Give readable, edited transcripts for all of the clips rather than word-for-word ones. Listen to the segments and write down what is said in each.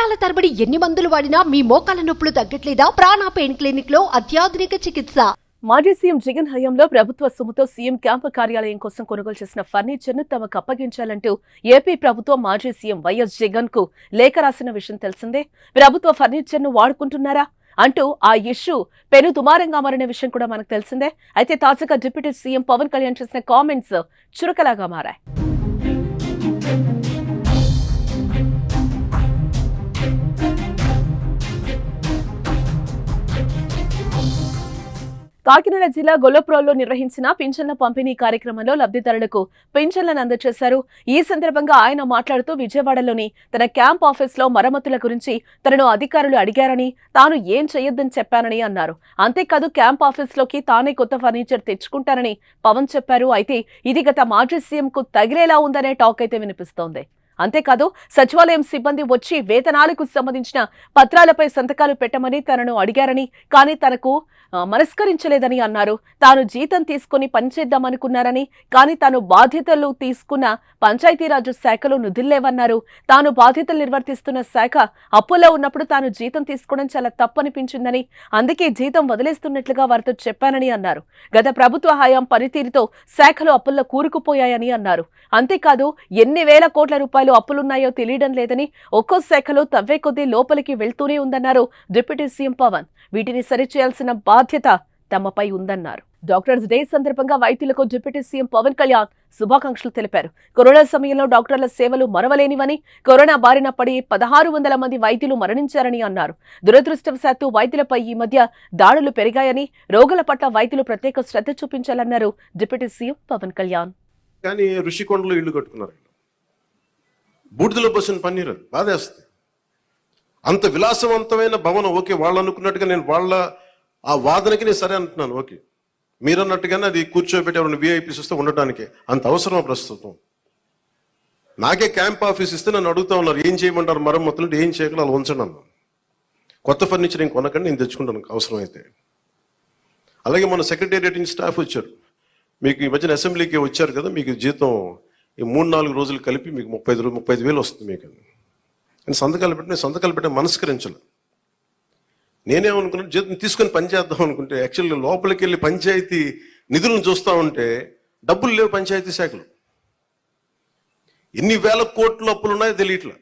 సంవత్సరాల తరబడి ఎన్ని మందులు వాడినా మీ మోకాల నొప్పులు తగ్గట్లేదా? ప్రాణ పెయిన్ క్లినిక్ లో అత్యాధునిక చికిత్స. మాజీ సీఎం జగన్ హయాంలో ప్రభుత్వ సొమ్ముతో సీఎం క్యాంపు కార్యాలయం కోసం కొనుగోలు చేసిన ఫర్నిచర్ ను తమకు అప్పగించాలంటూ ఏపీ ప్రభుత్వం మాజీ సీఎం వైఎస్ జగన్ కు లేఖ రాసిన విషయం తెలిసిందే. ప్రభుత్వ ఫర్నిచర్ ను వాడుకుంటున్నారా అంటూ ఆ ఇష్యూ పెను దుమారంగా మారిన విషయం కూడా మనకు తెలిసిందే. అయితే తాజాగా డిప్యూటీ సీఎం పవన్ కళ్యాణ్ చేసిన కామెంట్స్ చురకలాగా మారాయి. కాకినాడ జిల్లా గొల్లప్రోల్లో నిర్వహించిన పింఛన్ల పంపిణీ కార్యక్రమంలో లబ్ధిదారులకు పింఛన్లను అందజేశారు. ఈ సందర్భంగా ఆయన మాట్లాడుతూ విజయవాడలోని తన క్యాంప్ ఆఫీస్ లో మరమ్మతుల గురించి తనను అధికారులు అడిగారని, తాను ఏం చేయొద్దని చెప్పానని అన్నారు. అంతేకాదు క్యాంప్ ఆఫీస్ లోకి తానే కొత్త ఫర్నిచర్ తెచ్చుకుంటానని పవన్ చెప్పారు. అయితే ఇది గత మాజీ సీఎం కు తగిలేలా ఉందనే టాక్ అయితే వినిపిస్తోంది. అంతేకాదు సచివాలయం సిబ్బంది వచ్చి వేతనాలకు సంబంధించిన పత్రాలపై సంతకాలు పెట్టమని తనను అడిగారని, కానీ తనకు మనస్కరించలేదని అన్నారు. తాను జీతం తీసుకుని పనిచేద్దామనుకున్నారని, కానీ తాను బాధ్యతలు తీసుకున్న పంచాయతీరాజ్ శాఖలో నిధుల్లేవన్నారు. తాను బాధ్యతలు నిర్వర్తిస్తున్న శాఖ అప్పుల్లో ఉన్నప్పుడు తాను జీతం తీసుకోవడం చాలా తప్పనిపించిందని, అందుకే జీతం వదిలేస్తున్నట్లుగా వారితో చెప్పానని అన్నారు. గత ప్రభుత్వ హయాం పనితీరుతో శాఖలు అప్పుల్లో కూరుకుపోయాయని అన్నారు. అంతేకాదు ఎన్ని వేల కోట్ల రూపాయలు అప్పులున్నాయో తెలియడం లేదని, ఒక్కో శాఖలో తవ్వే కొద్దీ లోపలికి వెళ్తూనే ఉందన్నారు డిప్యూటీ సీఎం పవన్. వీటిని సరిచేయాల్సిన బాధ్యత తమపై ఉందన్నారు. డాక్టర్స్ డే సందర్భంగా వైద్యులకు డిప్యూటీ సీఎం పవన్ కళ్యాణ్ శుభాకాంక్షలు తెలిపారు. కరోనా సమయంలో డాక్టర్ల సేవలు మరవలేనివని, కరోనా బారిన పడి 1600 మంది వైద్యులు మరణించారని అన్నారు. దురదృష్టవశాత్తు వైద్యులపై ఈ మధ్య దాడులు పెరిగాయని, రోగుల పట్ల వైద్యులు ప్రత్యేక శ్రద్ధ చూపించాలన్నారు డిప్యూటీ సీఎం పవన్ కళ్యాణ్. కానీ ఋషికొండలో ఇల్లు కట్టుకున్నారు, బూడిదలో పోసిన పన్నీరు బాధేస్తుంది. అంత విలాసవంతమైన భవనం, ఓకే వాళ్ళు అనుకున్నట్టుగా నేను వాళ్ళ ఆ వాదనకి నేను సరే అంటున్నాను, ఓకే మీరు అన్నట్టుగానే అది కూర్చోబెట్టి ఎవరైనా విఐపీస్ వస్తే ఉండటానికి అంత అవసరం ప్రస్తుతం. నాకే క్యాంప్ ఆఫీస్ ఇస్తే నన్ను అడుగుతా ఉన్నారు ఏం చేయమంటారు మరమ్మతులు, ఏం చేయగలరు అలా ఉంచండి అన్నాను. కొత్త ఫర్నిచర్ ఏం కొనకండి, నేను తెచ్చుకుంటాను అవసరం అయితే. అలాగే మన సెక్రటేరియట్ నుంచి స్టాఫ్ వచ్చారు, మీకు ఈ మధ్యన అసెంబ్లీకి వచ్చారు కదా, మీకు జీతం ఈ 3-4 రోజులు కలిపి మీకు 35,000 వస్తుంది మీకు అని సంతకాలు పెట్టే మనస్కరించాలి. నేనేమనుకున్నాను, జీతం తీసుకొని పని చేద్దాం అనుకుంటే యాక్చువల్గా లోపలికి వెళ్ళి పంచాయతీ నిధులను చూస్తూ ఉంటే డబ్బులు లేవు. పంచాయతీ శాఖలు ఎన్ని వేల కోట్ల అప్పులు ఉన్నాయో తెలియట్లా.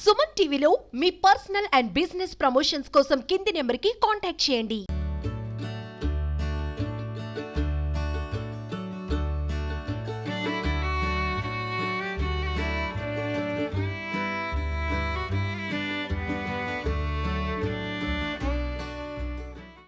సుమన్ టీవీలో మీ పర్సనల్ అండ్ బిజినెస్ ప్రమోషన్స్ కోసం కింది నెంబర్కి కాంటాక్ట్ చేయండి.